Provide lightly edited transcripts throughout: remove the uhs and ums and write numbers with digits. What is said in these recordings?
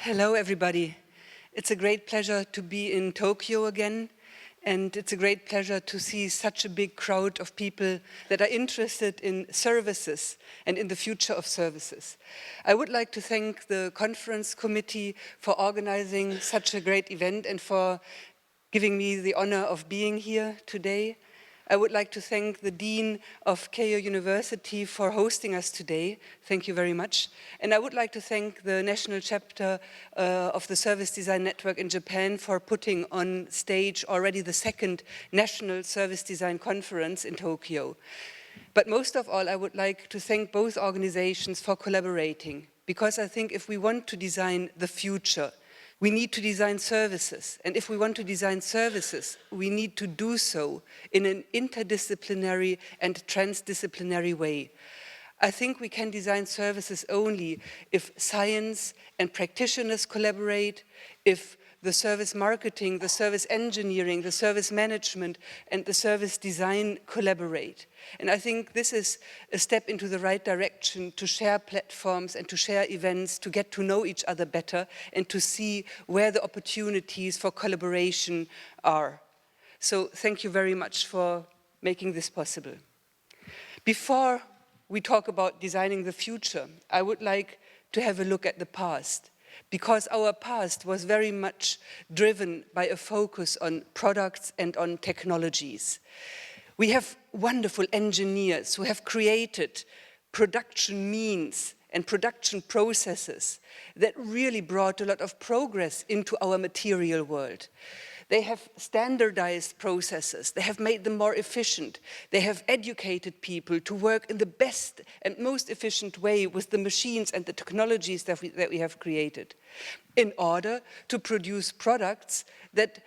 Hello, everybody. It's a great pleasure to be in Tokyo again, and it's a great pleasure to see such a big crowd of people that are interested in services and in the future of services. I would like to thank the conference committee for organizing such a great event and for giving me the honor of being here today. I would like to thank the Dean of Keio University for hosting us today. Thank you very much. And I would like to thank the national chapter of the Service Design Network in Japan for putting on stage already the second National Service Design Conference in Tokyo. But most of all, I would like to thank both organizations for collaborating, because I think if we want to design the future, we need to design services, and if we want to design services, we need to do so in an interdisciplinary and transdisciplinary way. I think we can design services only if science and practitioners collaborate, if the service marketing, the service engineering, the service management, and the service design collaborate. And I think this is a step into the right direction to share platforms and to share events, to get to know each other better, and to see where the opportunities for collaboration are. So thank you very much for making this possible. Before we talk about designing the future, I would like to have a look at the past, because our past was very much driven by a focus on products and on technologies. We have wonderful engineers who have created production means and production processes that really brought a lot of progress into our material world. They have standardized processes, they have made them more efficient, they have educated people to work in the best and most efficient way with the machines and the technologies that we have created, in order to produce products that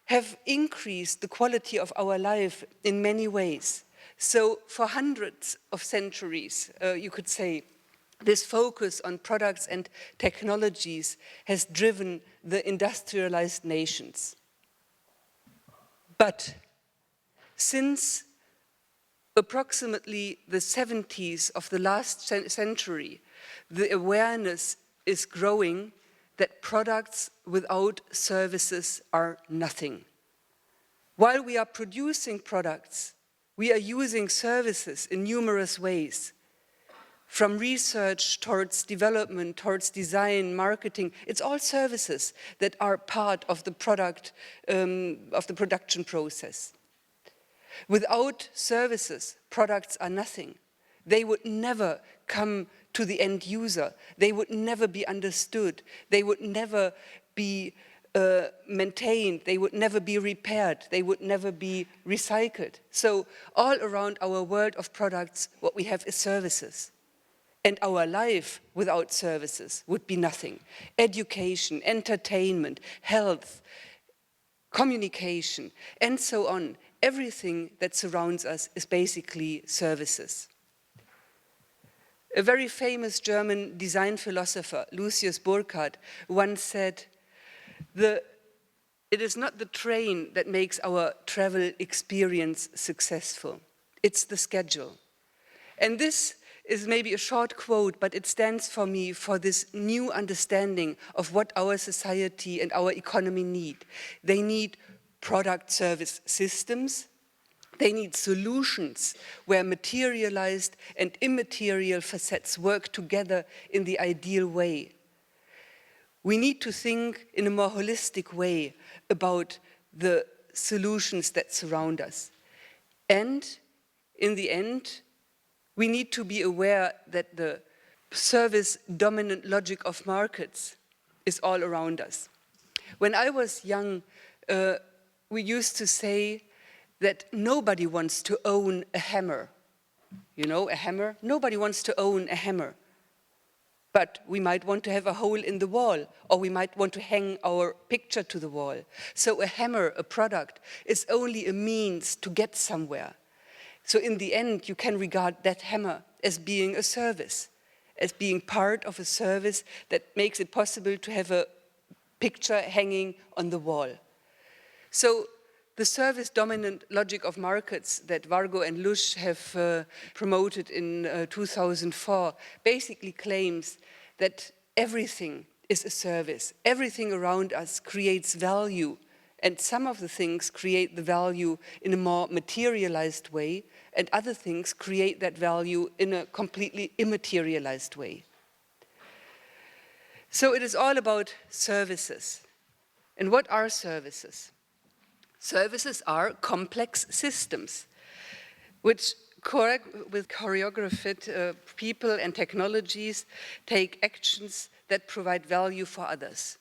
have increased the quality of our life in many ways. So for hundreds of centuries, you could say, this focus on products and technologies has driven the industrialized nations. But since approximately the 70s of the last century, the awareness is growing that products without services are nothing. While we are producing products, we are using services in numerous ways. From research towards development, towards design, marketing, it's all services that are part of the product, of the production process. Without services, products are nothing. They would never come to the end user. They would never be understood. They would never be maintained. They would never be repaired. They would never be recycled. So all around our world of products, what we have is services. And our life without services would be nothing. Education, entertainment, health, communication, and so on. Everything that surrounds us is basically services. A very famous German design philosopher, Lucius Burckhardt, once said, it is not the train that makes our travel experience successful. It's the schedule. And this is maybe a short quote, but it stands for me for this new understanding of what our society and our economy need. They need product-service systems. They need solutions where materialized and immaterial facets work together in the ideal way. We need to think in a more holistic way about the solutions that surround us. And in the end, we need to be aware that the service-dominant logic of markets is all around us. When I was young, we used to say that nobody wants to own a hammer. You know, a hammer? Nobody wants to own a hammer. But we might want to have a hole in the wall, or we might want to hang our picture to the wall. So a hammer, a product, is only a means to get somewhere. So in the end, you can regard that hammer as being a service, as being part of a service that makes it possible to have a picture hanging on the wall. So the service-dominant logic of markets that Vargo and Lusch have promoted in 2004 basically claims that everything is a service. Everything around us creates value, and some of the things create the value in a more materialized way, and other things create that value in a completely immaterialized way. So it is all about services. And what are services? Services are complex systems, which with choreographed people and technologies take actions that provide value for others.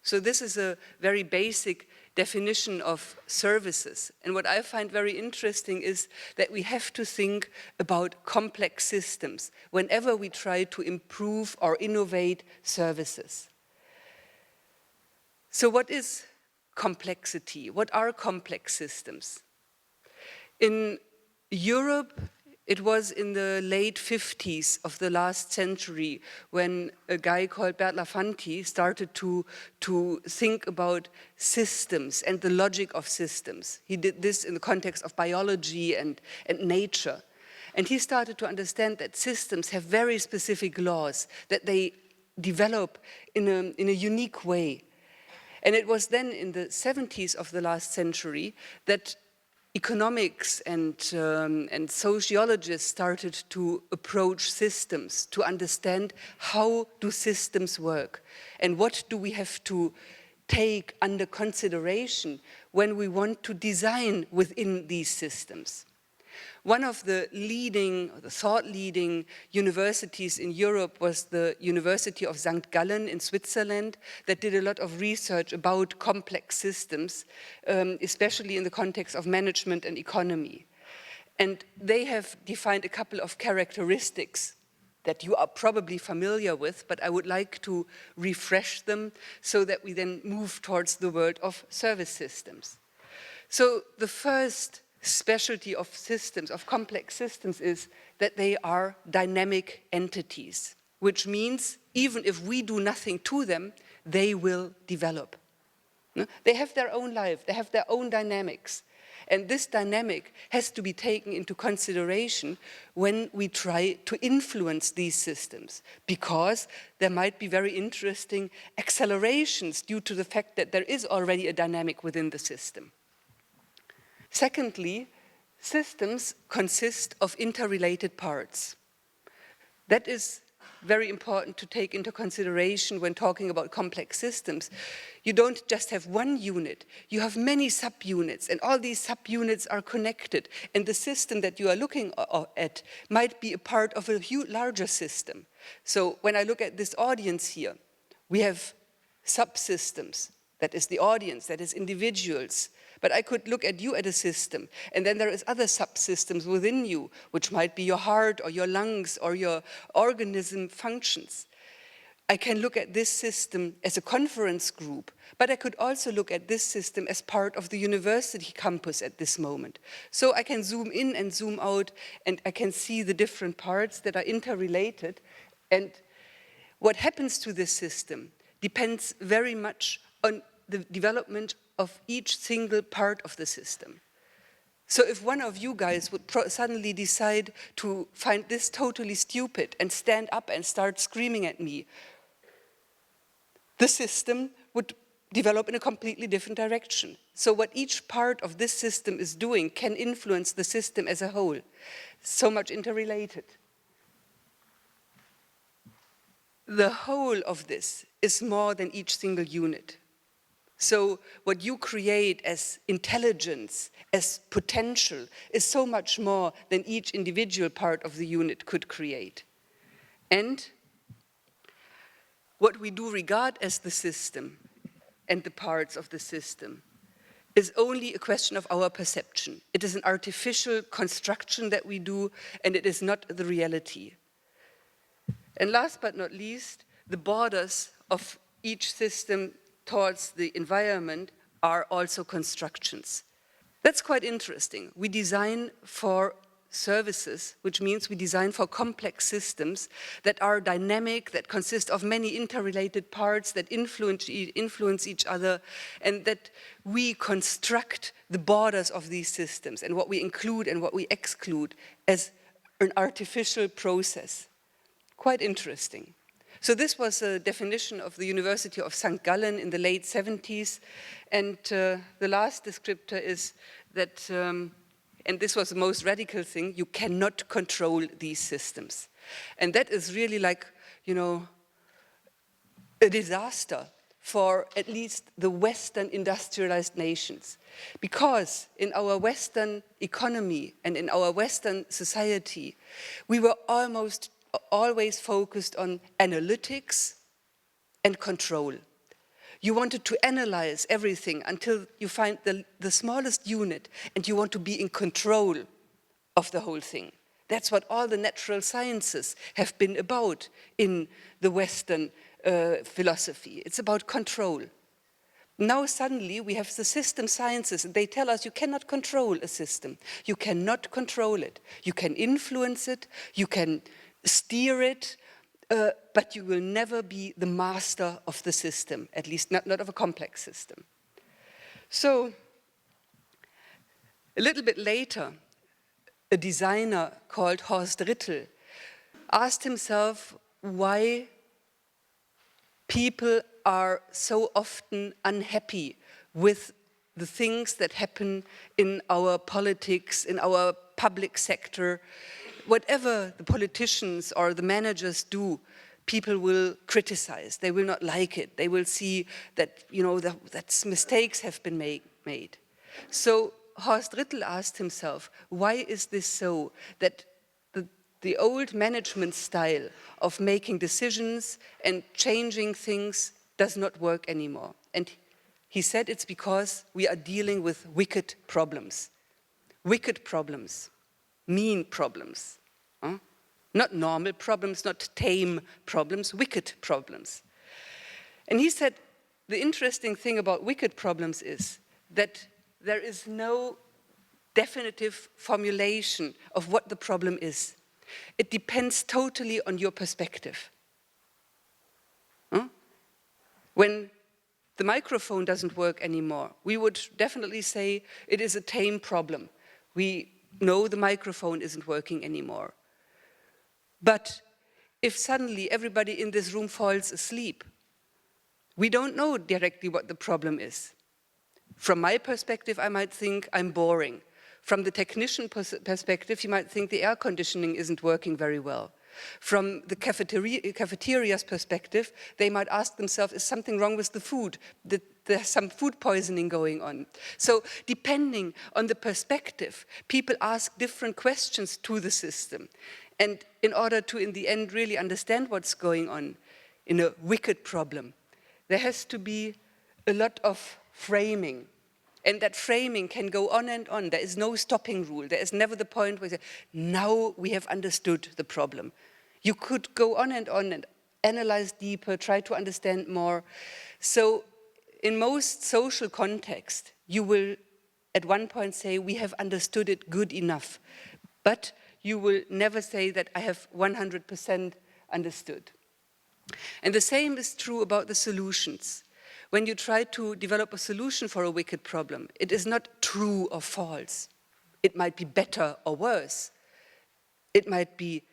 So this is a very basic definition of services. And what I find very interesting is that we have to think about complex systems whenever we try to improve or innovate services. So what is complexity? What are complex systems? In Europe, it was in the late 50s of the last century when a guy called Bert Lafanti started to think about systems and the logic of systems. He did this in the context of biology and nature. And he started to understand that systems have very specific laws, that they develop in a unique way. And it was then in the 70s of the last century that economics and sociologists started to approach systems to understand how do systems work and what do we have to take under consideration when we want to design within these systems. One of the thought-leading universities in Europe was the University of St. Gallen in Switzerland that did a lot of research about complex systems, especially in the context of management and economy. And they have defined a couple of characteristics that you are probably familiar with, but I would like to refresh them so that we then move towards the world of service systems. So the first specialty of systems, of complex systems, is that they are dynamic entities, which means even if we do nothing to them, they will develop. They have their own life, they have their own dynamics. And this dynamic has to be taken into consideration when we try to influence these systems, because there might be very interesting accelerations due to the fact that there is already a dynamic within the system. Secondly, systems consist of interrelated parts. That is very important to take into consideration when talking about complex systems. You don't just have one unit, you have many subunits, and all these subunits are connected, and the system that you are looking at might be a part of a larger system. So when I look at this audience here, we have subsystems. That is the audience, that is individuals. But I could look at you as a system, and then there is other subsystems within you, which might be your heart or your lungs or your organism functions. I can look at this system as a conference group, but I could also look at this system as part of the university campus at this moment. So I can zoom in and zoom out, and I can see the different parts that are interrelated. And what happens to this system depends very much on the development of each single part of the system. So if one of you guys would suddenly decide to find this totally stupid and stand up and start screaming at me, the system would develop in a completely different direction. So what each part of this system is doing can influence the system as a whole. So much interrelated. The whole of this is more than each single unit. So what you create as intelligence, as potential, is so much more than each individual part of the unit could create. And what we do regard as the system and the parts of the system is only a question of our perception. It is an artificial construction that we do, and it is not the reality. And last but not least, the borders of each system towards the environment are also constructions. That's quite interesting. We design for services, which means we design for complex systems that are dynamic, that consist of many interrelated parts, that influence each other, and that we construct the borders of these systems and what we include and what we exclude as an artificial process. Quite interesting. So this was a definition of the University of St. Gallen in the late 70s. And the last descriptor is that, and this was the most radical thing, you cannot control these systems. And that is really like, you know, a disaster for at least the Western industrialized nations. Because in our Western economy and in our Western society, we were almost always focused on analytics and control. You wanted to analyze everything until you find the smallest unit, and you want to be in control of the whole thing. That's what all the natural sciences have been about in the Western philosophy. It's about control. Now suddenly we have the system sciences, and they tell us you cannot control a system. You cannot control it. You can influence it, you can steer it, but you will never be the master of the system, at least not of a complex system. So a little bit later, a designer called Horst Rittel asked himself why people are so often unhappy with the things that happen in our politics, in our public sector. Whatever the politicians or the managers do, people will criticize. They will not like it. They will see that, you know, that mistakes have been made. So Horst Rittel asked himself, why is this so, that the old management style of making decisions and changing things does not work anymore? And he said it's because we are dealing with wicked problems. Wicked problems, mean problems. Not normal problems, not tame problems, wicked problems. And he said the interesting thing about wicked problems is that there is no definitive formulation of what the problem is. It depends totally on your perspective. When the microphone doesn't work anymore, we would definitely say it is a tame problem. We know the microphone isn't working anymore. But if suddenly everybody in this room falls asleep, we don't know directly what the problem is. From my perspective, I might think I'm boring. From the technician perspective, you might think the air conditioning isn't working very well. From the cafeteria's perspective, they might ask themselves, is something wrong with the food? There's some food poisoning going on. So depending on the perspective, people ask different questions to the system. And in order to, in the end, really understand what's going on in a wicked problem, there has to be a lot of framing. And that framing can go on and on. There is no stopping rule. There is never the point where you say, now we have understood the problem. You could go on and analyze deeper, try to understand more. So in most social contexts, you will at one point say, we have understood it good enough. But you will never say that I have 100% understood. And the same is true about the solutions. When you try to develop a solution for a wicked problem, it is not true or false. It might be better or worse. It might be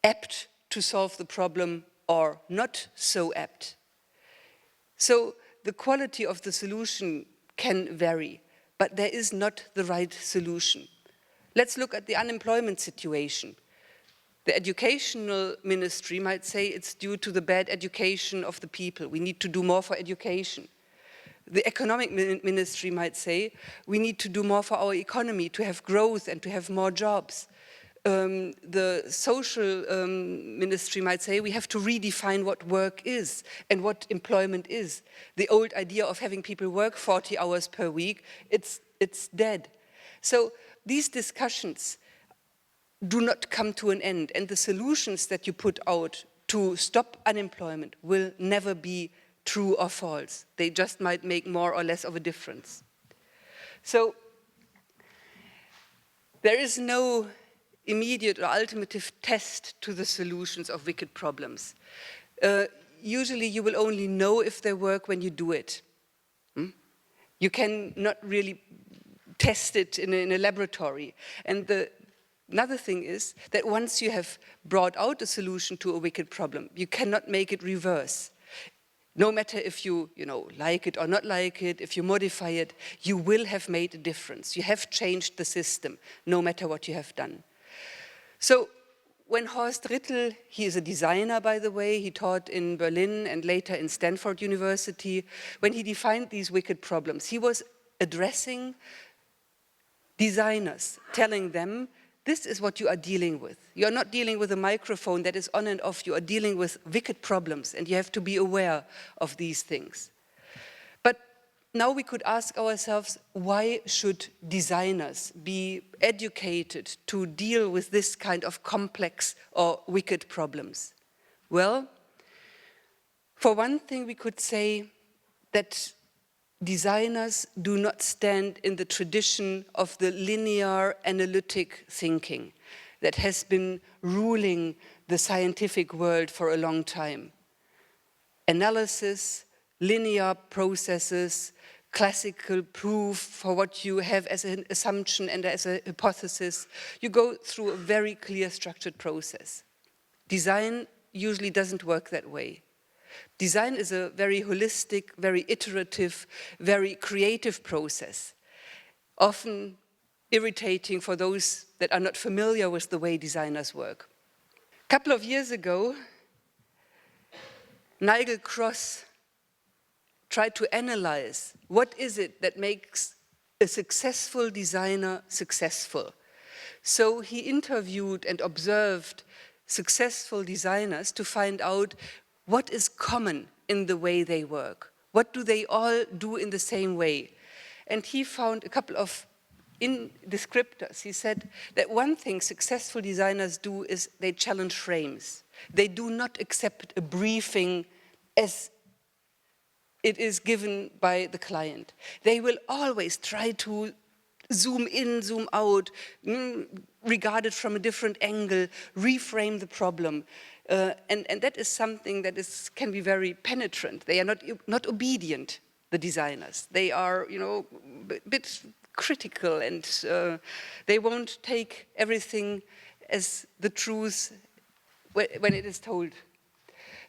apt to solve the problem or not so apt. So the quality of the solution can vary, but there is not the right solution. Let's look at the unemployment situation. The educational ministry might say it's due to the bad education of the people. We need to do more for education. The economic ministry might say we need to do more for our economy, to have growth and to have more jobs. The social ministry might say we have to redefine what work is and what employment is. The old idea of having people work 40 hours per week, it's dead. So these discussions do not come to an end, and the solutions that you put out to stop unemployment will never be true or false. They just might make more or less of a difference. So there is no immediate or ultimative test to the solutions of wicked problems. Usually you will only know if they work when you do it. You can not really test it in a laboratory. And the Another thing is that once you have brought out a solution to a wicked problem, you cannot make it reverse. No matter if you like it or not like it, if you modify it, you will have made a difference. You have changed the system, no matter what you have done. So when Horst Rittel, he is a designer, by the way, he taught in Berlin and later in Stanford University, when he defined these wicked problems, he was addressing designers, telling them, this is what you are dealing with. You are not dealing with a microphone that is on and off. You are dealing with wicked problems, and you have to be aware of these things. But now we could ask ourselves, why should designers be educated to deal with this kind of complex or wicked problems? Well, for one thing, we could say that designers do not stand in the tradition of the linear analytic thinking that has been ruling the scientific world for a long time. Analysis, linear processes, classical proof for what you have as an assumption and as a hypothesis. You go through a very clear structured process. Design usually doesn't work that way. Design is a very holistic, very iterative, very creative process, often irritating for those that are not familiar with the way designers work. A couple of years ago, Nigel Cross tried to analyze what is it that makes a successful designer successful. So he interviewed and observed successful designers to find out what is common in the way they work. What do they all do in the same way? And he found a couple of descriptors. He said that one thing successful designers do is they challenge frames. They do not accept a briefing as it is given by the client. They will always try to zoom in, zoom out, regard it from a different angle, reframe the problem. And that is something that can be very penetrant. They are not obedient, the designers. They are, a bit critical, and they won't take everything as the truth when it is told.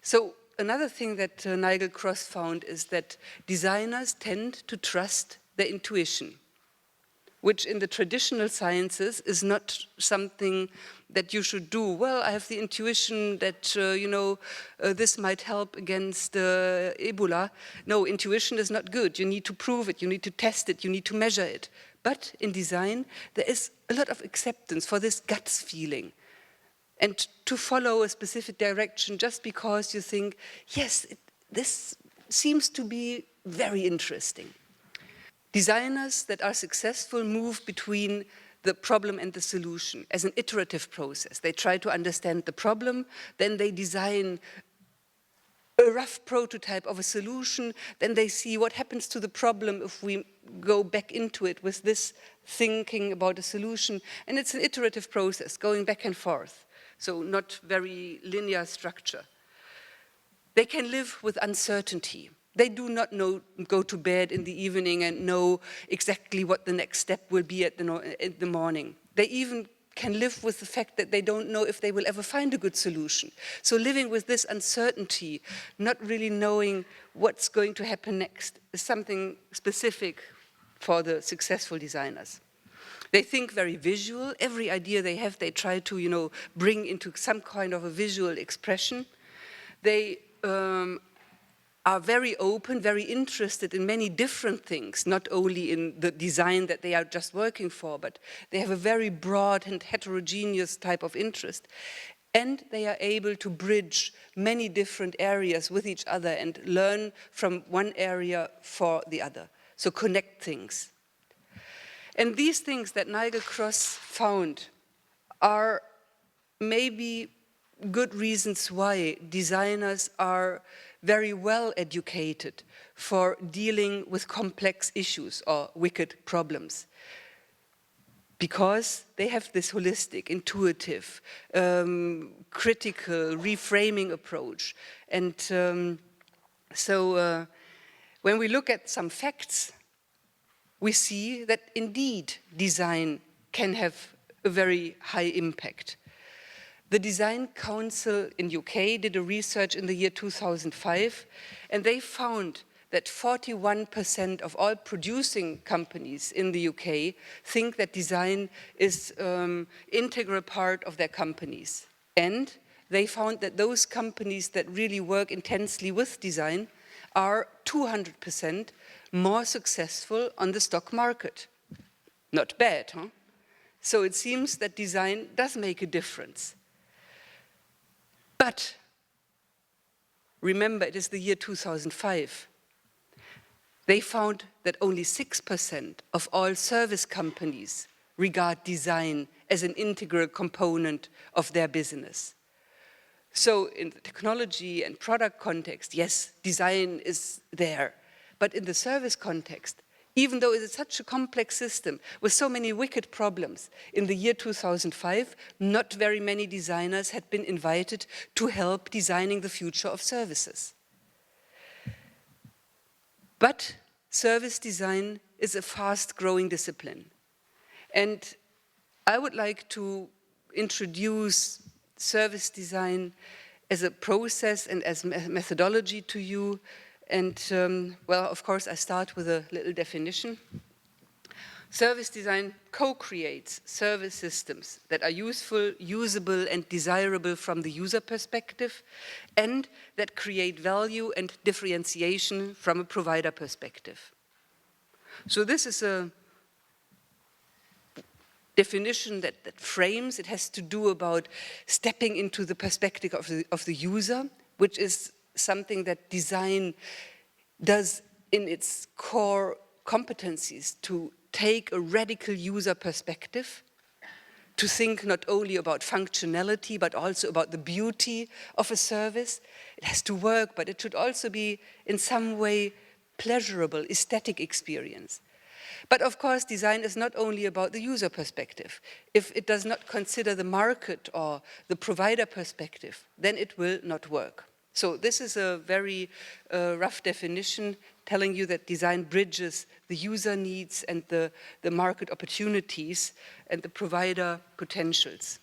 So another thing that Nigel Cross found is that designers tend to trust their intuition, which in the traditional sciences is not something that you should do. Well, I have the intuition that, this might help against Ebola. No, intuition is not good. You need to prove it, you need to test it, you need to measure it. But in design, there is a lot of acceptance for this gut feeling, and to follow a specific direction just because you think, yes, this seems to be very interesting. Designers that are successful move between the problem and the solution as an iterative process. They try to understand the problem, then they design a rough prototype of a solution, then they see what happens to the problem if we go back into it with this thinking about a solution. And it's an iterative process, going back and forth, so not very linear structure. They can live with uncertainty. They do not go to bed in the evening and know exactly what the next step will be in the morning. They even can live with the fact that they don't know if they will ever find a good solution. So living with this uncertainty, not really knowing what's going to happen next, is something specific for the successful designers. They think very visual. Every idea they have, they try to, bring into some kind of a visual expression. They are very open, very interested in many different things, not only in the design that they are just working for, but they have a very broad and heterogeneous type of interest. And they are able to bridge many different areas with each other and learn from one area for the other. So connect things. And these things that Nigel Cross found are maybe good reasons why designers are very well educated for dealing with complex issues or wicked problems, because they have this holistic, intuitive, critical, reframing approach. And when we look at some facts, we see that indeed design can have a very high impact. The Design Council in UK did a research in the year 2005, and they found that 41% of all producing companies in the UK think that design is an integral part of their companies. And they found that those companies that really work intensely with design are 200% more successful on the stock market. Not bad, huh? So it seems that design does make a difference. But remember, it is the year 2005. They found that only 6% of all service companies regard design as an integral component of their business. So in the technology and product context, yes, design is there. But in the service context, even though it is such a complex system with so many wicked problems, in the year 2005, not very many designers had been invited to help designing the future of services. But service design is a fast-growing discipline. And I would like to introduce service design as a process and as methodology to you. And well, of course, I start with a little definition. Service design co-creates service systems that are useful, usable, and desirable from the user perspective, and that create value and differentiation from a provider perspective. So this is a definition that frames. It has to do about stepping into the perspective of the user, which is something that design does in its core competencies, to take a radical user perspective, to think not only about functionality, but also about the beauty of a service. It has to work, but it should also be in some way pleasurable, aesthetic experience. But of course, design is not only about the user perspective. If it does not consider the market or the provider perspective, then it will not work. So this is a very rough definition telling you that design bridges the user needs and the market opportunities and the provider potentials.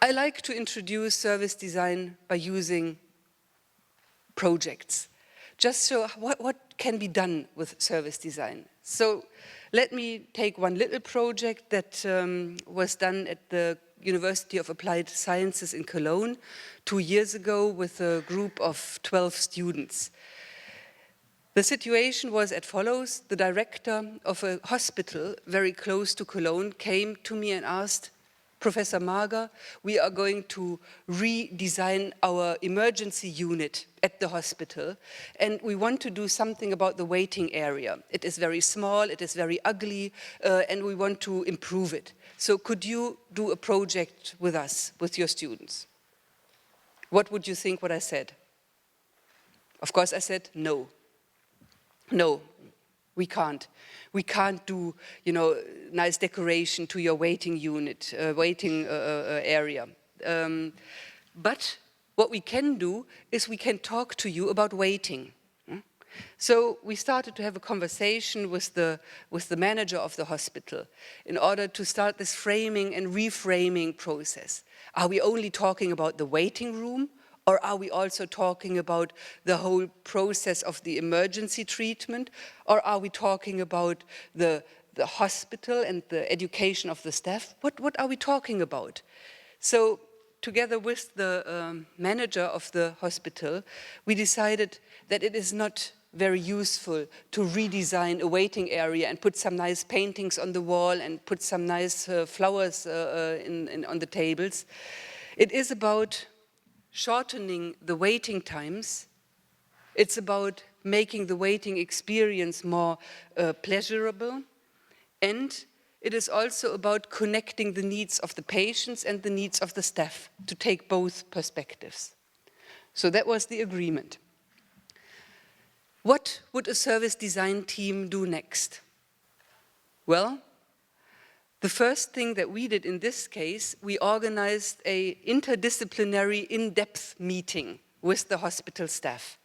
I like to introduce service design by using projects. Just so what can be done with service design. So let me take one little project that was done at the University of Applied Sciences in Cologne 2 years ago with a group of 12 students. The situation was as follows. The director of a hospital very close to Cologne came to me and asked, Professor Mager, we are going to redesign our emergency unit at the hospital, and we want to do something about the waiting area. It is very small, it is very ugly, and we want to improve it. So could you do a project with us, with your students? What would you think what I said? Of course I said no. No. We can't. We can't do, nice decoration to your waiting unit, waiting area. But what we can do is we can talk to you about waiting. So we started to have a conversation with the manager of the hospital in order to start this framing and reframing process. Are we only talking about the waiting room? Or are we also talking about the whole process of the emergency treatment? Or are we talking about the hospital and the education of the staff? What are we talking about? So together with the manager of the hospital, we decided that it is not very useful to redesign a waiting area and put some nice paintings on the wall and put some nice flowers on the tables. It is about shortening the waiting times. It's about making the waiting experience more pleasurable. And it is also about connecting the needs of the patients and the needs of the staff, to take both perspectives. So that was the agreement. What would a service design team do next? Well, the first thing that we did in this case, we organized an interdisciplinary in-depth meeting with the hospital staff.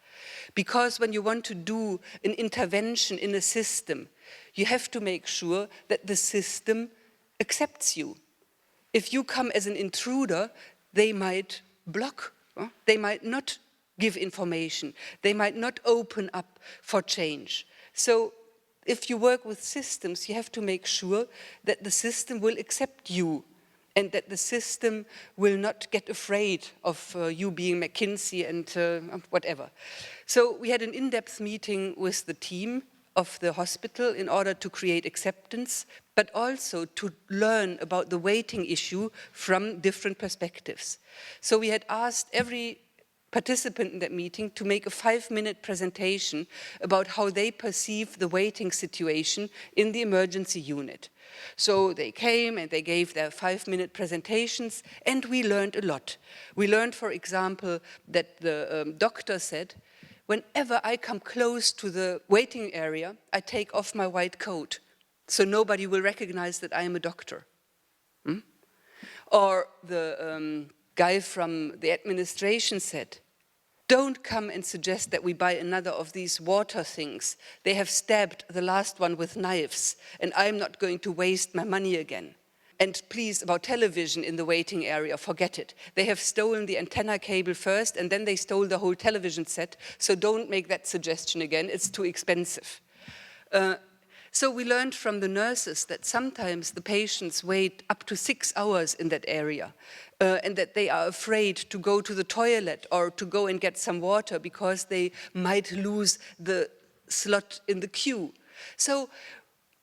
Because when you want to do an intervention in a system, you have to make sure that the system accepts you. If you come as an intruder, they might block, they might not give information, they might not open up for change. So if you work with systems, you have to make sure that the system will accept you and that the system will not get afraid of you being McKinsey and whatever. So we had an in-depth meeting with the team of the hospital in order to create acceptance, but also to learn about the waiting issue from different perspectives. So we had asked every participant in that meeting to make a 5-minute presentation about how they perceive the waiting situation in the emergency unit. So they came and they gave their 5-minute presentations, and we learned a lot. We learned, for example, that the doctor said, whenever I come close to the waiting area, I take off my white coat, so nobody will recognize that I am a doctor. Or the guy from the administration said, don't come and suggest that we buy another of these water things. They have stabbed the last one with knives, and I'm not going to waste my money again. And please, about television in the waiting area, forget it. They have stolen the antenna cable first, and then they stole the whole television set, so don't make that suggestion again, it's too expensive. So we learned from the nurses that sometimes the patients wait up to 6 hours in that area, and that they are afraid to go to the toilet or to go and get some water because they might lose the slot in the queue. So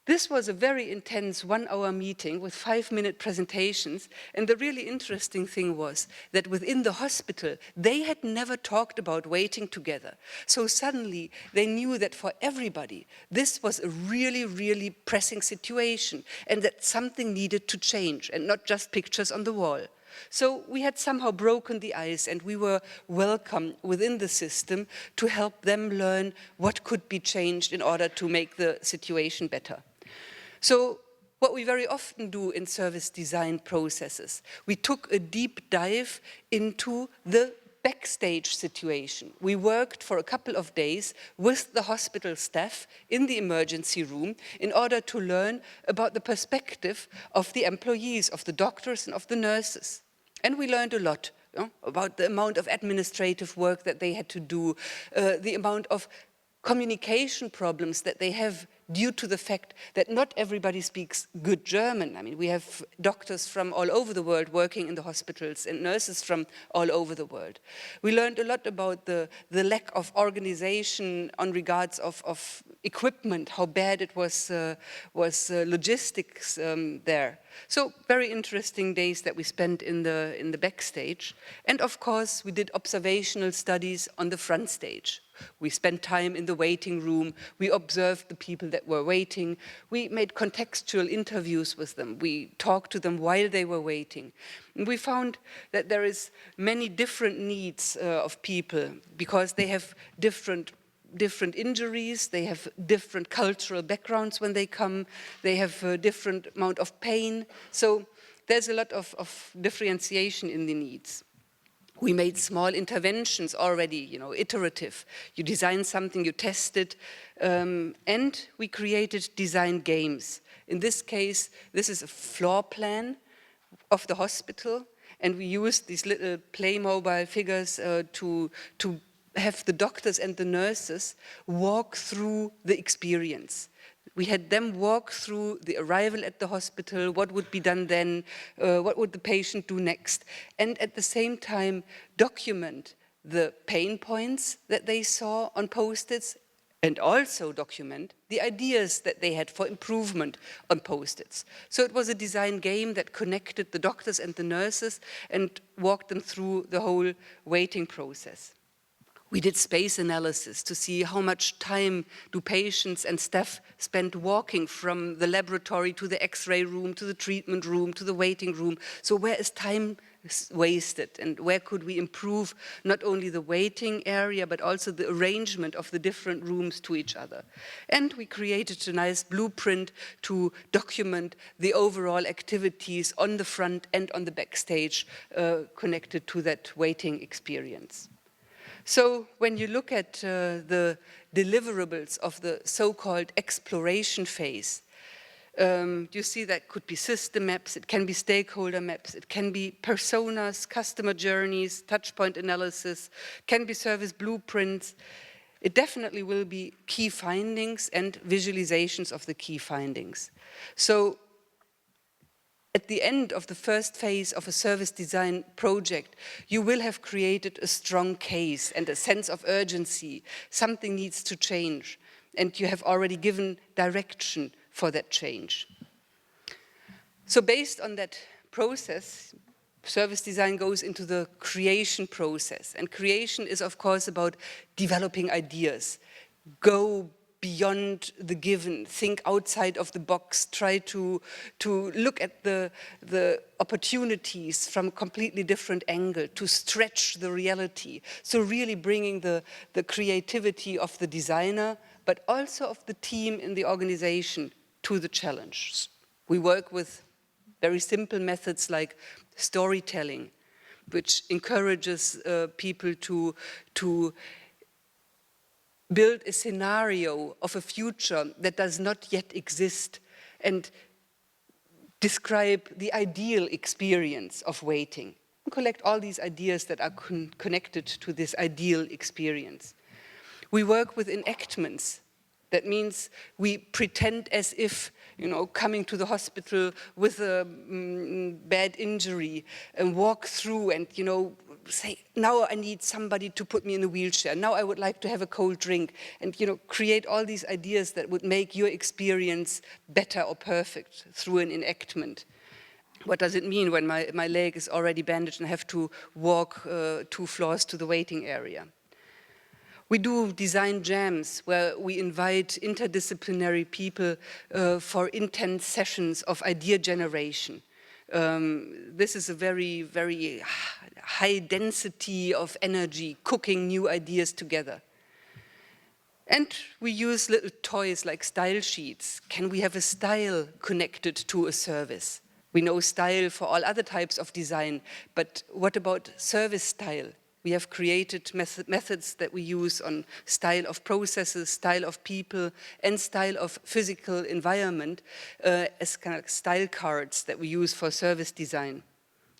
this was a very intense 1-hour meeting with 5-minute presentations, and the really interesting thing was that within the hospital, they had never talked about waiting together. So suddenly they knew that for everybody, this was a really, really pressing situation, and that something needed to change, and not just pictures on the wall. So we had somehow broken the ice, and we were welcome within the system to help them learn what could be changed in order to make the situation better. So what we very often do in service design processes, we took a deep dive into the backstage situation. We worked for a couple of days with the hospital staff in the emergency room in order to learn about the perspective of the employees, of the doctors and of the nurses. And we learned a lot about the amount of administrative work that they had to do, the amount of communication problems that they have due to the fact that not everybody speaks good German. I mean, we have doctors from all over the world working in the hospitals and nurses from all over the world. We learned a lot about the lack of organization on regards of equipment, how bad it was logistics there. So very interesting days that we spent in the backstage. And of course, we did observational studies on the front stage. We spent time in the waiting room. We observed the people that were waiting. We made contextual interviews with them. We talked to them while they were waiting. And we found that there is many different needs of people because they have different injuries, they have different cultural backgrounds when they come, they have a different amount of pain. So there's a lot of differentiation in the needs. We made small interventions already, iterative. You design something, you test it, and we created design games. In this case, this is a floor plan of the hospital, and we used these little Playmobil figures to have the doctors and the nurses walk through the experience. We had them walk through the arrival at the hospital, what would be done then, what would the patient do next, and at the same time document the pain points that they saw on post-its and also document the ideas that they had for improvement on post-its. So it was a design game that connected the doctors and the nurses and walked them through the whole waiting process. We did space analysis to see how much time do patients and staff spend walking from the laboratory to the X-ray room, to the treatment room, to the waiting room. So where is time wasted, and where could we improve not only the waiting area, but also the arrangement of the different rooms to each other. And we created a nice blueprint to document the overall activities on the front and on the backstage connected to that waiting experience. So when you look at the deliverables of the so-called exploration phase, You see that could be system maps, it can be stakeholder maps, it can be personas, customer journeys, touchpoint analysis, can be service blueprints. It definitely will be key findings and visualizations of the key findings. So at the end of the first phase of a service design project, you will have created a strong case and a sense of urgency. Something needs to change, and you have already given direction for that change. So based on that process, service design goes into the creation process. And creation is, of course, about developing ideas. Go beyond the given, think outside of the box, try to look at the opportunities from a completely different angle, to stretch the reality. So really bringing the creativity of the designer, but also of the team in the organization to the challenge. We work with very simple methods like storytelling, which encourages people to build a scenario of a future that does not yet exist and describe the ideal experience of waiting. And collect all these ideas that are connected to this ideal experience. We work with enactments. That means we pretend as if, coming to the hospital with a bad injury and walk through and, say, now I need somebody to put me in a wheelchair. Now I would like to have a cold drink and, create all these ideas that would make your experience better or perfect through an enactment. What does it mean when my leg is already bandaged and I have to walk 2 floors to the waiting area? We do design jams where we invite interdisciplinary people for intense sessions of idea generation. This is a very, very high density of energy, cooking new ideas together. And we use little toys like style sheets. Can we have a style connected to a service? We know style for all other types of design, but what about service style? We have created methods that we use on style of processes, style of people, and style of physical environment as kind of style cards that we use for service design.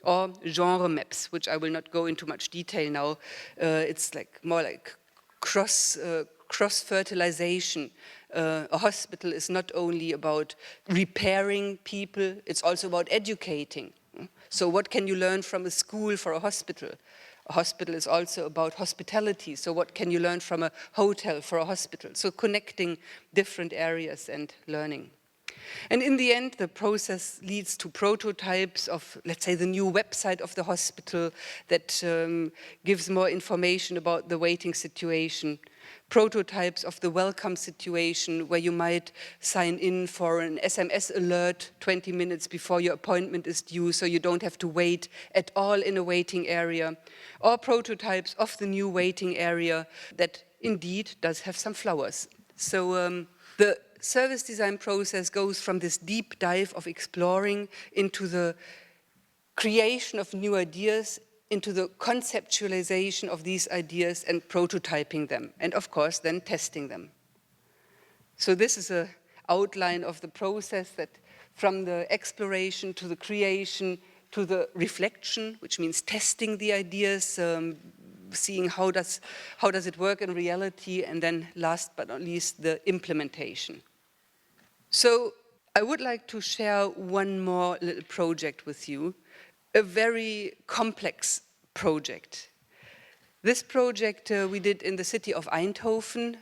Or genre maps, which I will not go into much detail now. It's more like cross-fertilization. A hospital is not only about repairing people, it's also about educating. So what can you learn from a school for a hospital? A hospital is also about hospitality, so what can you learn from a hotel for a hospital? So connecting different areas and learning. And in the end, the process leads to prototypes of, let's say, the new website of the hospital that gives more information about the waiting situation. Prototypes of the welcome situation where you might sign in for an SMS alert 20 minutes before your appointment is due so you don't have to wait at all in a waiting area. Or prototypes of the new waiting area that indeed does have some flowers. So the service design process goes from this deep dive of exploring into the creation of new ideas, into the conceptualization of these ideas and prototyping them, and of course then testing them. So this is an outline of the process that from the exploration to the creation to the reflection, which means testing the ideas, seeing how does it work in reality, and then last but not least, the implementation. So I would like to share one more little project with you, a very complex project. This project we did in the city of Eindhoven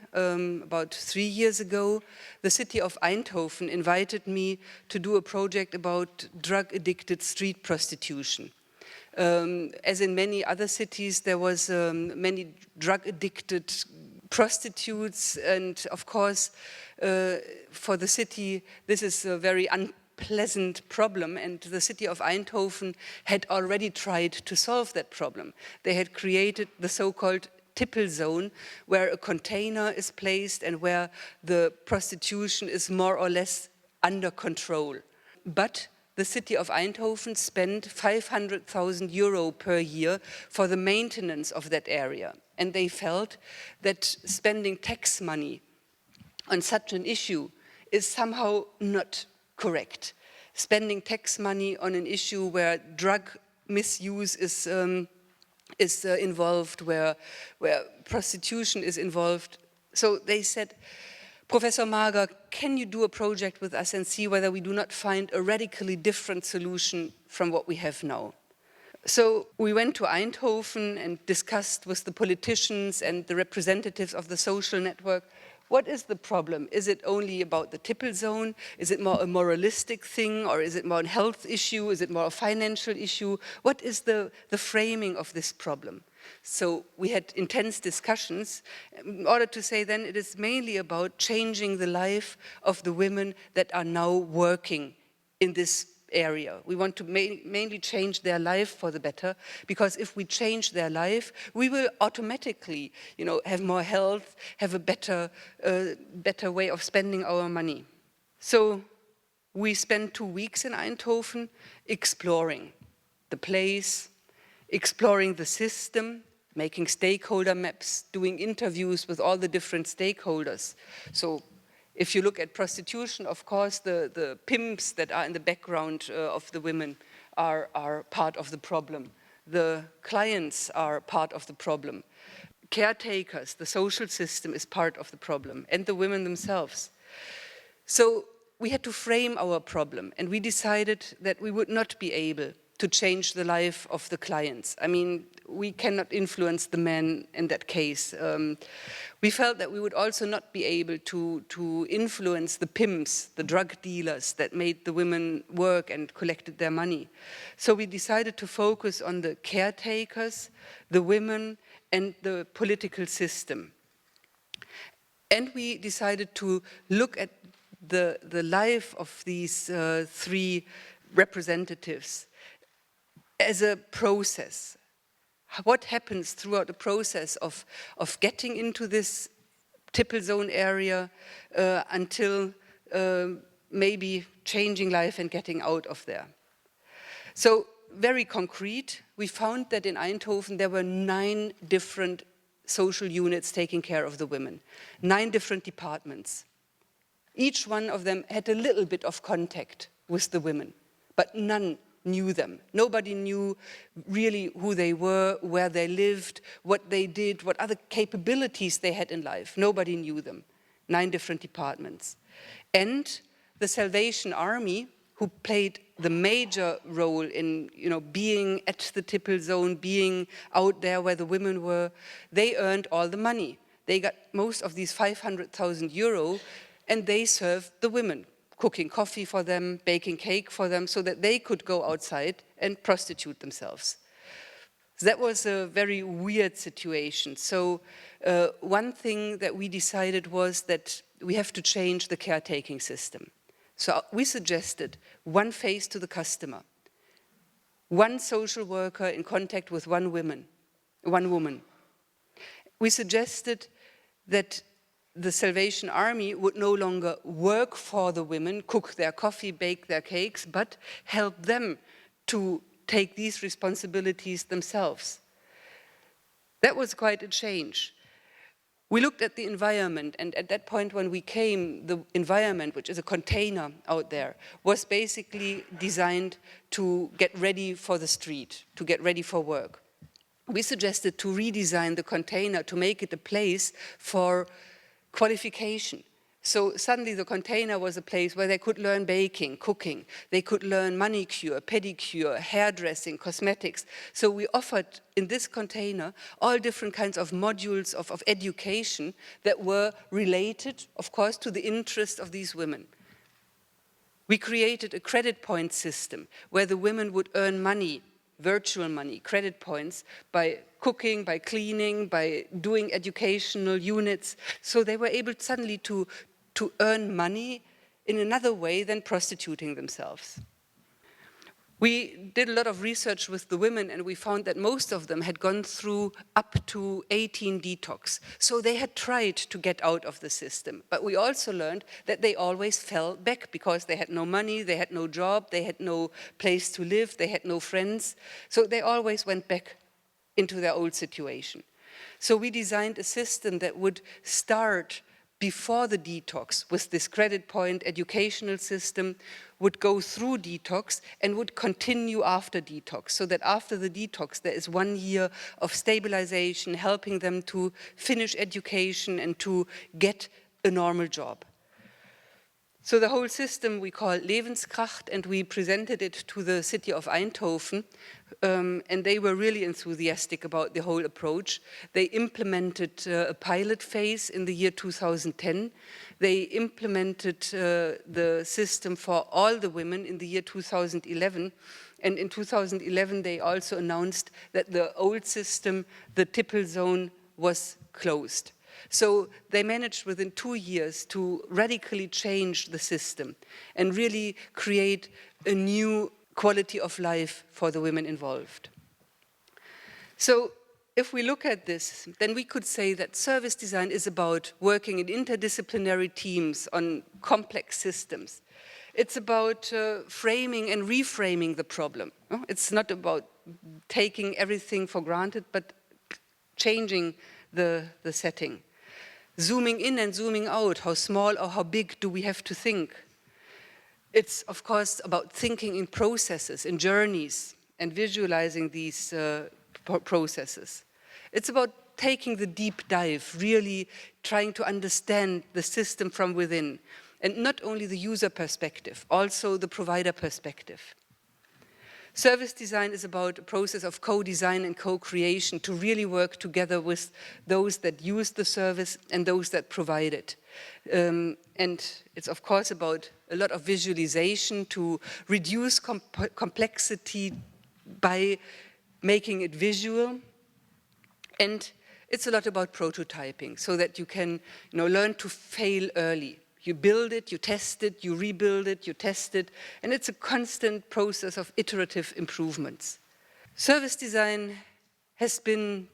about 3 years ago. The city of Eindhoven invited me to do a project about drug-addicted street prostitution. As in many other cities, there was many drug-addicted prostitutes, and of course, for the city, this is a very unpleasant problem, and the city of Eindhoven had already tried to solve that problem. They had created the so-called tipple zone, where a container is placed and where the prostitution is more or less under control. But the city of Eindhoven spent 500,000 euro per year for the maintenance of that area. And they felt that spending tax money on such an issue is somehow not correct. Spending tax money on an issue where drug misuse is involved, where prostitution is involved. So they said, Professor Mager, can you do a project with us and see whether we do not find a radically different solution from what we have now? So we went to Eindhoven and discussed with the politicians and the representatives of the social network, what is the problem? Is it only about the Tippel zone? Is it more a moralistic thing, or is it more a health issue? Is it more a financial issue? What is the framing of this problem? So we had intense discussions in order to say then it is mainly about changing the life of the women that are now working in this area. We want to mainly change their life for the better, because if we change their life, we will automatically, have more health, have a better way of spending our money. So we spent 2 weeks in Eindhoven exploring the place, exploring the system, making stakeholder maps, doing interviews with all the different stakeholders. So if you look at prostitution, of course, the pimps that are in the background of the women are part of the problem. The clients are part of the problem. Caretakers, the social system is part of the problem, and the women themselves. So we had to frame our problem, and we decided that we would not be able to change the life of the clients. I mean, we cannot influence the men in that case. We felt that we would also not be able to influence the pimps, the drug dealers that made the women work and collected their money. So we decided to focus on the caretakers, the women, and the political system. And we decided to look at the life of these 3 representatives as a process. What happens throughout the process of getting into this Tippel zone area until maybe changing life and getting out of there. So very concrete, we found that in Eindhoven there were 9 different social units taking care of the women, 9 different departments. Each one of them had a little bit of contact with the women, but none knew them. Nobody knew really who they were, where they lived, what they did, what other capabilities they had in life. Nobody knew them. 9 different departments. And the Salvation Army, who played the major role in being at the Tippel zone, being out there where the women were, they earned all the money. They got most of these 500,000 euro, and they served the women, cooking coffee for them, baking cake for them, so that they could go outside and prostitute themselves. That was a very weird situation. So one thing that we decided was that we have to change the caretaking system. So we suggested one face to the customer, one social worker in contact with one woman. We suggested that the Salvation Army would no longer work for the women, cook their coffee, bake their cakes, but help them to take these responsibilities themselves. That was quite a change. We looked at the environment, and at that point when we came, the environment, which is a container out there, was basically designed to get ready for the street, to get ready for work. We suggested to redesign the container to make it a place for qualification. So suddenly the container was a place where they could learn baking, cooking, they could learn manicure, pedicure, hairdressing, cosmetics. So we offered in this container all different kinds of modules of education that were related, of course, to the interest of these women. We created a credit point system where the women would earn money, virtual money, credit points, by cooking, by cleaning, by doing educational units. So they were able suddenly to earn money in another way than prostituting themselves. We did a lot of research with the women, and we found that most of them had gone through up to 18 detox. So they had tried to get out of the system. But we also learned that they always fell back because they had no money, they had no job, they had no place to live, they had no friends. So they always went back into their old situation. So we designed a system that would start before the detox with this credit point educational system would go through detox and would continue after detox, so that after the detox there is 1 year of stabilization, helping them to finish education and to get a normal job. So the whole system we call Lebenskraft, and we presented it to the city of Eindhoven, and they were really enthusiastic about the whole approach. They implemented a pilot phase in the year 2010. They implemented the system for all the women in the year 2011. And in 2011, they also announced that the old system, the Tippel zone, was closed. So they managed within 2 years to radically change the system and really create a new quality of life for the women involved. So if we look at this, then we could say that service design is about working in interdisciplinary teams on complex systems. It's about framing and reframing the problem. It's not about taking everything for granted, but changing the setting. Zooming in and zooming out, how small or how big do we have to think? It's, of course, about thinking in processes, in journeys, and visualizing these processes. It's about taking the deep dive, really trying to understand the system from within, and not only the user perspective, also the provider perspective. Service design is about a process of co-design and co-creation to really work together with those that use the service and those that provide it. And it's of course about a lot of visualization to reduce complexity by making it visual. And it's a lot about prototyping so that you can learn to fail early. You build it, you test it, you rebuild it, you test it, and it's a constant process of iterative improvements. Service design has been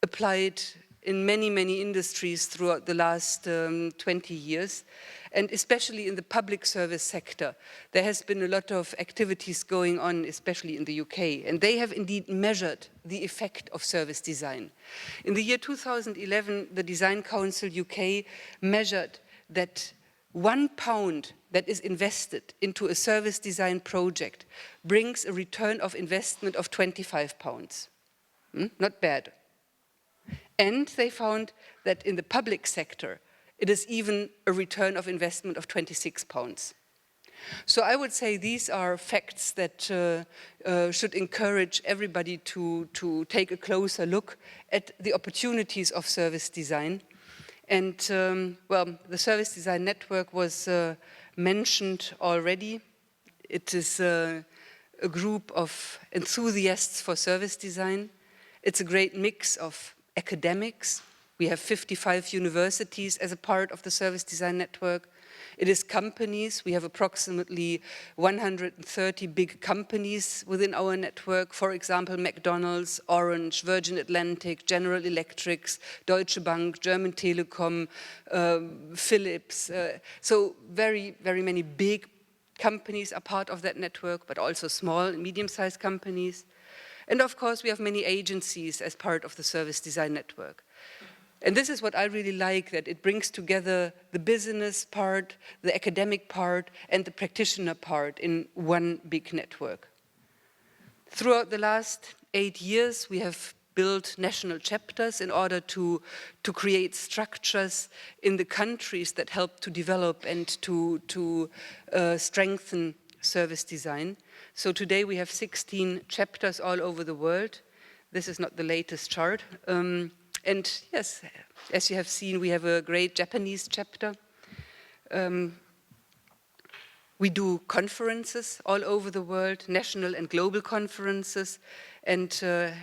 applied in many, many industries throughout the last 20 years, and especially in the public service sector. There has been a lot of activities going on, especially in the UK, and they have indeed measured the effect of service design. In the year 2011, the Design Council UK measured that £1 that is invested into a service design project brings a return of investment of £25. Not bad. And they found that in the public sector, it is even a return of investment of £26. So I would say these are facts that should encourage everybody to take a closer look at the opportunities of service design. And well, the Service Design Network was mentioned already. It is a group of enthusiasts for service design. It's a great mix of academics. We have 55 universities as a part of the Service Design Network. It is companies. We have approximately 130 big companies within our network. For example, McDonald's, Orange, Virgin Atlantic, General Electric, Deutsche Bank, German Telekom, Philips. So very, very many big companies are part of that network, but also small and medium-sized companies. And of course, we have many agencies as part of the Service Design Network. And this is what I really like, that it brings together the business part, the academic part, and the practitioner part in one big network. Throughout the last 8 years, we have built national chapters in order to create structures in the countries that help to develop and to strengthen service design. So today we have 16 chapters all over the world. This is not the latest chart. And yes, as you have seen, we have a great Japanese chapter. We do conferences all over the world, national and global conferences. And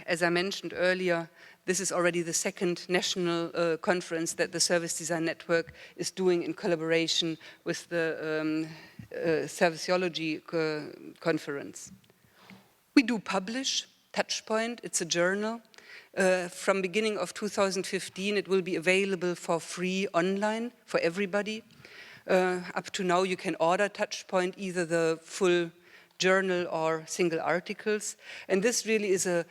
as I mentioned earlier, this is already the second national conference that the Service Design Network is doing in collaboration with the Serviceology Conference. We do publish Touchpoint, it's a journal. From beginning of 2015, it will be available for free online for everybody. Up to now, you can order Touchpoint, either the full journal or single articles. And this really is a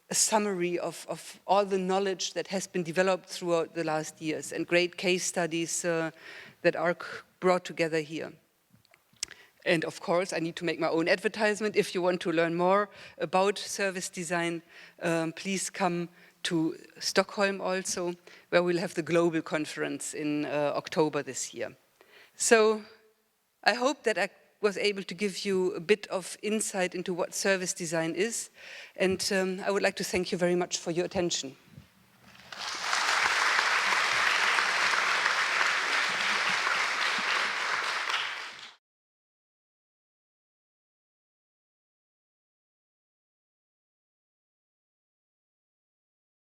a summary of all the knowledge that has been developed throughout the last years and great case studies that are brought together here. And of course, I need to make my own advertisement. If you want to learn more about service design, please come to Stockholm also, where we'll have the global conference in October this year. So I hope that I was able to give you a bit of insight into what service design is, and I would like to thank you very much for your attention.